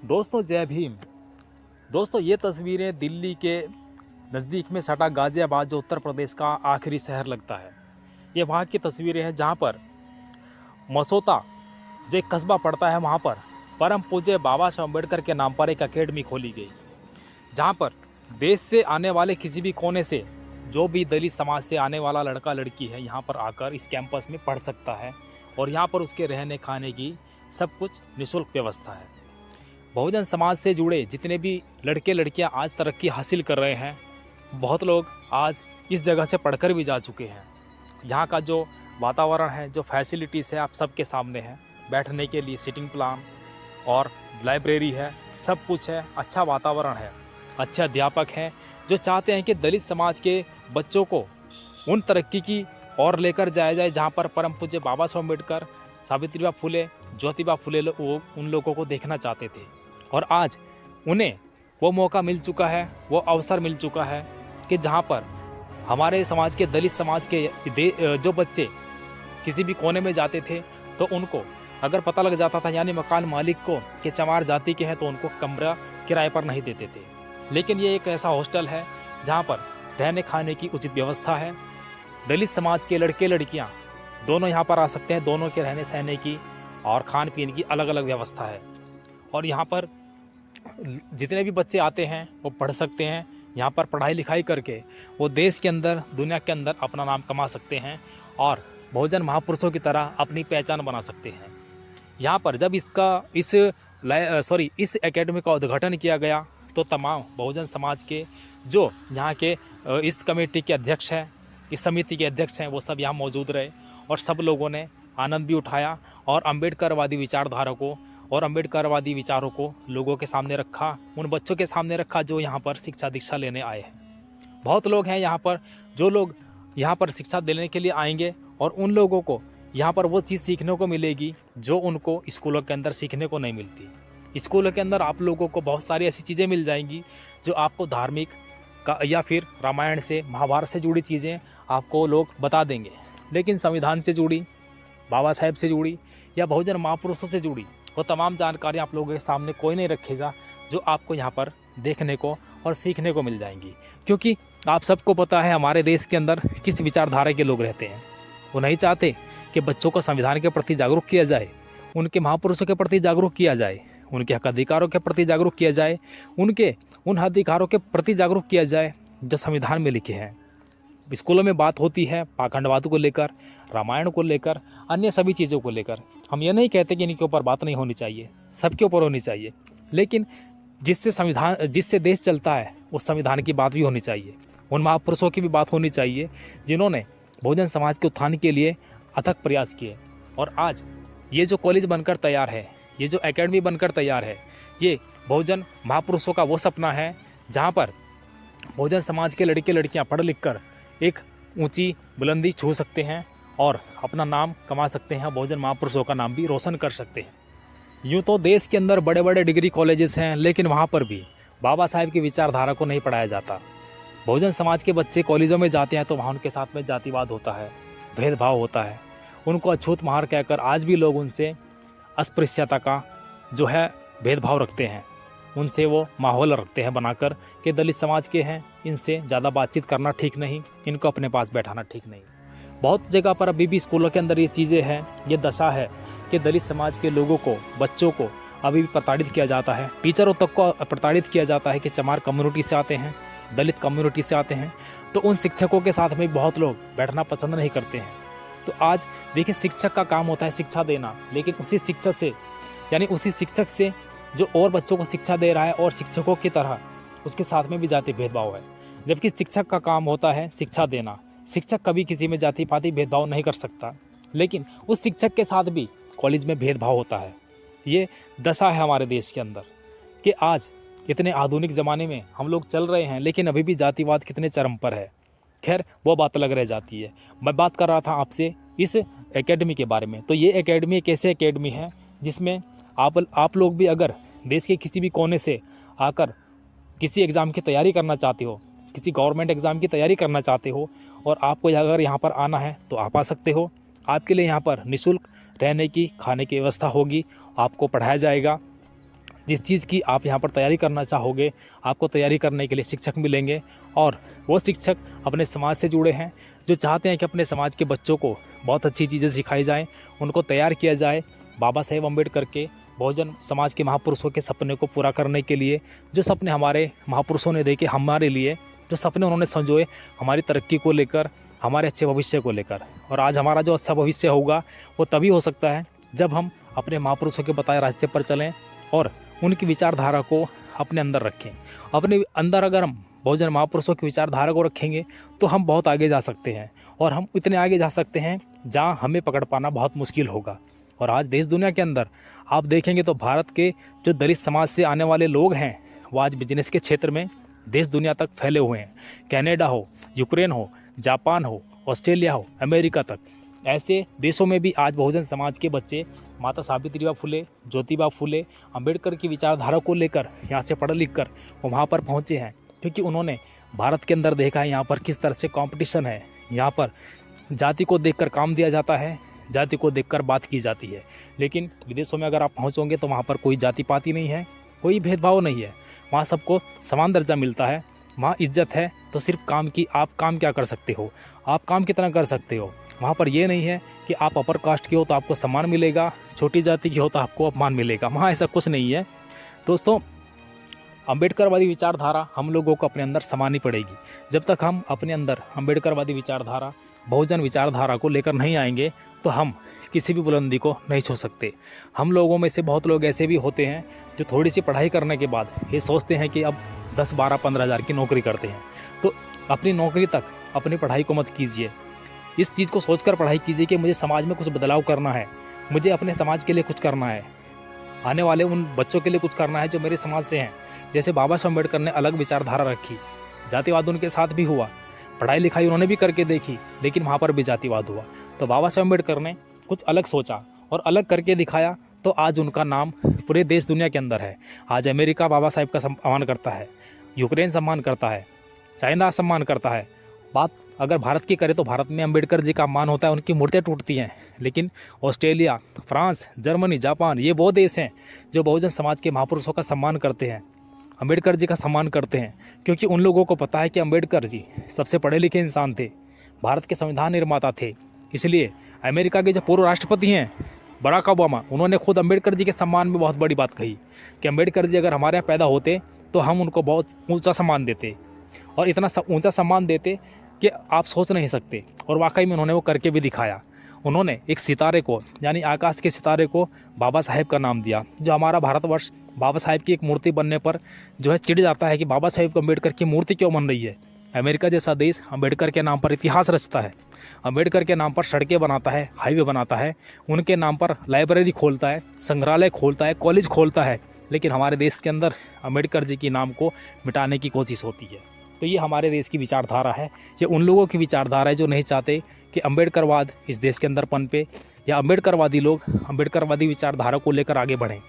दोस्तों जय भीम। दोस्तों ये तस्वीरें दिल्ली के नज़दीक में सटा गाज़ियाबाद जो उत्तर प्रदेश का आखिरी शहर लगता है, ये वहाँ की तस्वीरें हैं जहाँ पर मसोता जो एक कस्बा पड़ता है, वहाँ पर परम पूज्य बाबा साहब अम्बेडकर के नाम पर एक अकेडमी खोली गई, जहाँ पर देश से आने वाले किसी भी कोने से जो भी दलित समाज से आने वाला लड़का लड़की है यहाँ पर आकर इस कैंपस में पढ़ सकता है और यहाँ पर उसके रहने खाने की सब कुछ निःशुल्क व्यवस्था है। बहुजन समाज से जुड़े जितने भी लड़के लड़कियाँ आज तरक्की हासिल कर रहे हैं, बहुत लोग आज इस जगह से पढ़कर भी जा चुके हैं। यहाँ का जो वातावरण है, जो फैसिलिटीज़ है, आप सबके सामने है। बैठने के लिए सीटिंग प्लान और लाइब्रेरी है, सब कुछ है, अच्छा वातावरण है, अच्छे अध्यापक हैं जो चाहते हैं कि दलित समाज के बच्चों को उन तरक्की की ओर लेकर जाया जाए जहाँ पर परम पूज्य बाबा साहब अम्बेडकर, सावित्रीबाई फुले, ज्योतिबा फुले वो उन लोगों को देखना चाहते थे। और आज उन्हें वो मौका मिल चुका है, वो अवसर मिल चुका है कि जहाँ पर हमारे समाज के, दलित समाज के जो बच्चे किसी भी कोने में जाते थे तो उनको अगर पता लग जाता था, यानी मकान मालिक को कि चमार जाति के हैं, तो उनको कमरा किराए पर नहीं देते थे। लेकिन ये एक ऐसा हॉस्टल है जहाँ पर रहने खाने की उचित व्यवस्था है। दलित समाज के लड़के लड़कियाँ दोनों यहाँ पर आ सकते हैं, दोनों के रहने सहने की और खान पीने की अलग अलग व्यवस्था है। और यहाँ पर जितने भी बच्चे आते हैं वो पढ़ सकते हैं। यहाँ पर पढ़ाई लिखाई करके वो देश के अंदर, दुनिया के अंदर अपना नाम कमा सकते हैं और बहुजन महापुरुषों की तरह अपनी पहचान बना सकते हैं। यहाँ पर जब इस एकेडमी का उद्घाटन किया गया तो तमाम बहुजन समाज के जो यहाँ के इस कमेटी के अध्यक्ष हैं, इस समिति के अध्यक्ष हैं, वो सब यहाँ मौजूद रहे और सब लोगों ने आनंद भी उठाया और अम्बेडकरवादी विचारधारा को और अम्बेडकरवादी विचारों को लोगों के सामने रखा, उन बच्चों के सामने रखा जो यहाँ पर शिक्षा दीक्षा लेने आए हैं। बहुत लोग हैं यहाँ पर, जो लोग यहाँ पर शिक्षा देने के लिए आएंगे और उन लोगों को यहाँ पर वो चीज़ सीखने को मिलेगी जो उनको स्कूलों के अंदर सीखने को नहीं मिलती। स्कूलों के अंदर आप लोगों को बहुत सारी ऐसी चीज़ें मिल जाएंगी जो आपको धार्मिक का या फिर रामायण से, महाभारत से जुड़ी चीज़ें आपको लोग बता देंगे, लेकिन संविधान से जुड़ी, बाबा साहेब से जुड़ी या बहुजन महापुरुषों से जुड़ी वो तमाम जानकारी आप लोगों के सामने कोई नहीं रखेगा, जो आपको यहाँ पर देखने को और सीखने को मिल जाएंगी। क्योंकि आप सबको पता है हमारे देश के अंदर किस विचारधारा के लोग रहते हैं। वो नहीं चाहते कि बच्चों को संविधान के प्रति जागरूक किया जाए, उनके महापुरुषों के प्रति जागरूक किया जाए, उनके हक अधिकारों के प्रति जागरूक किया जाए, उनके उन अधिकारों के प्रति जागरूक किया जाए जो संविधान में लिखे हैं। स्कूलों में बात होती है पाखंडवाद को लेकर, रामायण को लेकर, अन्य सभी चीज़ों को लेकर। हम ये नहीं कहते कि इनके ऊपर बात नहीं होनी चाहिए, सबके ऊपर होनी चाहिए, लेकिन जिससे देश चलता है उस संविधान की बात भी होनी चाहिए, उन महापुरुषों की भी बात होनी चाहिए जिन्होंने बहुजन समाज के उत्थान के लिए अथक प्रयास किए। और आज ये जो कॉलेज बनकर तैयार है, ये जो एकेडमी बनकर तैयार है, ये बहुजन महापुरुषों का वो सपना है जहाँ पर बहुजन समाज के लड़के लड़कियाँ पढ़ लिख कर एक ऊंची बुलंदी छू सकते हैं और अपना नाम कमा सकते हैं, बहुजन महापुरुषों का नाम भी रोशन कर सकते हैं। यूँ तो देश के अंदर बड़े बड़े डिग्री कॉलेजेस हैं, लेकिन वहाँ पर भी बाबा साहेब की विचारधारा को नहीं पढ़ाया जाता। बहुजन समाज के बच्चे कॉलेजों में जाते हैं तो वहाँ उनके साथ में जातिवाद होता है, भेदभाव होता है, उनको अछूत महार कहकर आज भी लोग उनसे अस्पृश्यता का जो है भेदभाव रखते हैं, उनसे वो माहौल रखते हैं बनाकर कि दलित समाज के हैं, इनसे ज़्यादा बातचीत करना ठीक नहीं, इनको अपने पास बैठाना ठीक नहीं। बहुत जगह पर अभी भी स्कूलों के अंदर ये चीज़ें हैं, ये दशा है कि दलित समाज के लोगों को, बच्चों को अभी भी प्रताड़ित किया जाता है, टीचरों तक को प्रताड़ित किया जाता है कि चमार कम्युनिटी से आते हैं, दलित कम्युनिटी से आते हैं, तो उन शिक्षकों के साथ में बहुत लोग बैठना पसंद नहीं करते हैं। तो आज देखिए, शिक्षक का काम होता है शिक्षा देना, लेकिन उसी शिक्षक से, यानी उसी शिक्षक से जो और बच्चों को शिक्षा दे रहा है और शिक्षकों की तरह उसके साथ में भी जाति भेदभाव है, जबकि शिक्षक का काम होता है शिक्षा देना। शिक्षक कभी किसी में जाति पाति भेदभाव नहीं कर सकता, लेकिन उस शिक्षक के साथ भी कॉलेज में भेदभाव होता है। ये दशा है हमारे देश के अंदर कि आज इतने आधुनिक ज़माने में हम लोग चल रहे हैं, लेकिन अभी भी जातिवाद कितने चरम पर है। खैर, वो बात अलग रह जाती है। मैं बात कर रहा था आपसे इस एकेडमी के बारे में। तो ये एकेडमी एक ऐसी एकेडमी है जिसमें आप लोग भी अगर देश के किसी भी कोने से आकर किसी एग्ज़ाम की तैयारी करना चाहते हो, किसी गवर्नमेंट एग्ज़ाम की तैयारी करना चाहते हो और आपको अगर यहाँ पर आना है तो आप आ सकते हो। आपके लिए यहाँ पर निःशुल्क रहने की, खाने की व्यवस्था होगी, आपको पढ़ाया जाएगा। जिस चीज़ की आप यहाँ पर तैयारी करना चाहोगे, आपको तैयारी करने के लिए शिक्षक मिलेंगे, और वो शिक्षक अपने समाज से जुड़े हैं, जो चाहते हैं कि अपने समाज के बच्चों को बहुत अच्छी चीज़ें सिखाई जाएँ, उनको तैयार किया जाए बाबा साहेब अम्बेडकर के, बहुजन समाज के महापुरुषों के सपने को पूरा करने के लिए। जो सपने हमारे महापुरुषों ने देखे हमारे लिए, जो सपने उन्होंने संजोए हमारी तरक्की को लेकर, हमारे अच्छे भविष्य को लेकर। और आज हमारा जो अच्छा भविष्य होगा वो तभी हो सकता है जब हम अपने महापुरुषों के बताए रास्ते पर चलें और उनकी विचारधारा को अपने अंदर रखें। अपने अंदर अगर हम बहुजन महापुरुषों की विचारधारा को रखेंगे तो हम बहुत आगे जा सकते हैं, और हम इतने आगे जा सकते हैं जहाँ हमें पकड़ पाना बहुत मुश्किल होगा। और आज देश दुनिया के अंदर आप देखेंगे तो भारत के जो दलित समाज से आने वाले लोग हैं वो आज बिजनेस के क्षेत्र में देश दुनिया तक फैले हुए हैं। कनाडा हो, यूक्रेन हो, जापान हो, ऑस्ट्रेलिया हो, अमेरिका तक, ऐसे देशों में भी आज बहुजन समाज के बच्चे माता सावित्रीबाई फुले, ज्योतिबा फुले, अंबेडकर की विचारधारा को लेकर यहाँ से पढ़ लिख कर वो वहाँ पर पहुँचे हैं, क्योंकि उन्होंने भारत के अंदर देखा है यहाँ पर किस तरह से कंपटीशन है। यहाँ पर जाति को देखकर काम दिया जाता है, जाति को देखकर बात की जाती है। लेकिन विदेशों में अगर आप पहुँचोगे तो वहाँ पर कोई जाति पाति नहीं है, कोई भेदभाव नहीं है, वहाँ सबको समान दर्जा मिलता है, वहाँ इज्जत है। तो सिर्फ काम की, आप काम क्या कर सकते हो, आप काम कितना कर सकते हो। वहाँ पर ये नहीं है कि आप अपर कास्ट के हो तो आपको सम्मान मिलेगा, छोटी जाति की हो तो आपको अपमान मिलेगा, वहाँ ऐसा कुछ नहीं है। दोस्तों, अम्बेडकरवादी विचारधारा हम लोगों को अपने अंदर समानी पड़ेगी। जब तक हम अपने अंदर अम्बेडकरवादी विचारधारा, बहुजन विचारधारा को लेकर नहीं आएंगे तो हम किसी भी बुलंदी को नहीं छू सकते। हम लोगों में से बहुत लोग ऐसे भी होते हैं जो थोड़ी सी पढ़ाई करने के बाद ये सोचते हैं कि अब 10, 12, 15 हज़ार की नौकरी करते हैं। तो अपनी नौकरी तक अपनी पढ़ाई को मत कीजिए। इस चीज़ को सोचकर पढ़ाई कीजिए कि मुझे समाज में कुछ बदलाव करना है, मुझे अपने समाज के लिए कुछ करना है, आने वाले उन बच्चों के लिए कुछ करना है जो मेरे समाज से हैं। जैसे बाबा साहब अम्बेडकर ने अलग विचारधारा रखी, जातिवाद उनके साथ भी हुआ, पढ़ाई लिखाई उन्होंने भी करके देखी, लेकिन वहाँ पर भी जातिवाद हुआ। तो बाबा साहब अम्बेडकर ने कुछ अलग सोचा और अलग करके दिखाया, तो आज उनका नाम पूरे देश दुनिया के अंदर है। आज अमेरिका बाबा साहेब का सम्मान करता है, यूक्रेन सम्मान करता है, चाइना सम्मान करता है। बात अगर भारत की करें तो भारत में अम्बेडकर जी का मान होता है, उनकी मूर्तियाँ टूटती हैं। लेकिन ऑस्ट्रेलिया, फ्रांस, जर्मनी, जापान, ये वो देश हैं जो बहुजन समाज के महापुरुषों का सम्मान करते हैं, अम्बेडकर जी का सम्मान करते हैं, क्योंकि उन लोगों को पता है कि अम्बेडकर जी सबसे पढ़े लिखे इंसान थे, भारत के संविधान निर्माता थे। इसलिए अमेरिका के जो पूर्व राष्ट्रपति हैं बराक ओबामा, उन्होंने खुद अम्बेडकर जी के सम्मान में बहुत बड़ी बात कही कि अम्बेडकर जी अगर हमारे यहाँ पैदा होते तो हम उनको बहुत ऊंचा सम्मान देते, और इतना ऊंचा सम्मान देते कि आप सोच नहीं सकते। और वाकई में उन्होंने वो करके भी दिखाया। उन्होंने एक सितारे को, यानी आकाश के सितारे को बाबा साहेब का नाम दिया। जो हमारा भारतवर्ष बाबा साहेब की एक मूर्ति बनने पर जो है चिढ़ जाता है कि बाबा साहेब अम्बेडकर की मूर्ति क्यों बन रही है। अमेरिका जैसा देश अम्बेडकर के नाम पर इतिहास रचता है, अम्बेडकर के नाम पर सड़कें बनाता है, हाईवे बनाता है, उनके नाम पर लाइब्रेरी खोलता है, संग्रहालय खोलता है, कॉलेज खोलता है। लेकिन हमारे देश के अंदर अम्बेडकर जी के नाम को मिटाने की कोशिश होती है। तो ये हमारे देश की विचारधारा है, ये उन लोगों की विचारधारा है जो नहीं चाहते कि अम्बेडकरवाद इस देश के अंदर पनपे, या अम्बेडकरवादी लोग अम्बेडकरवादी विचारधारा को लेकर आगे बढ़ें।